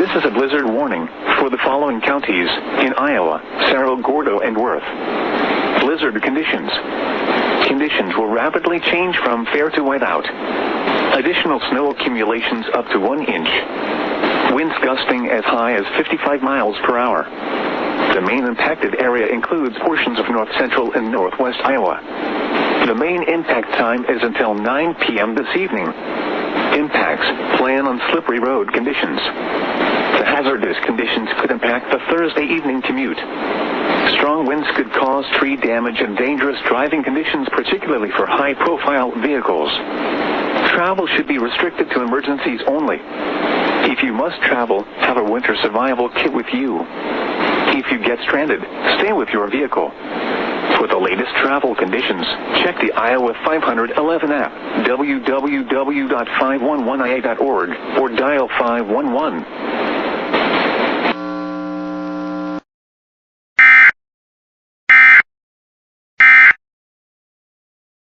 This is a blizzard warning for the following counties in Iowa: Cerro Gordo and Worth. Blizzard conditions. Conditions will rapidly change from fair to whiteout. Additional snow accumulations up to 1 inch. Winds gusting as high as 55 miles per hour. The main impacted area includes portions of north central and northwest Iowa. The main impact time is until 9 p.m. this evening. Impacts: plan on slippery road conditions. The hazardous conditions could impact the Thursday evening commute. Strong winds could cause tree damage and dangerous driving conditions, particularly for high-profile vehicles. Travel should be restricted to emergencies only. If you must travel, have a winter survival kit with you. If you get stranded, stay with your vehicle. For the latest travel conditions, check the Iowa 511 app, www.511ia.org, or dial 511.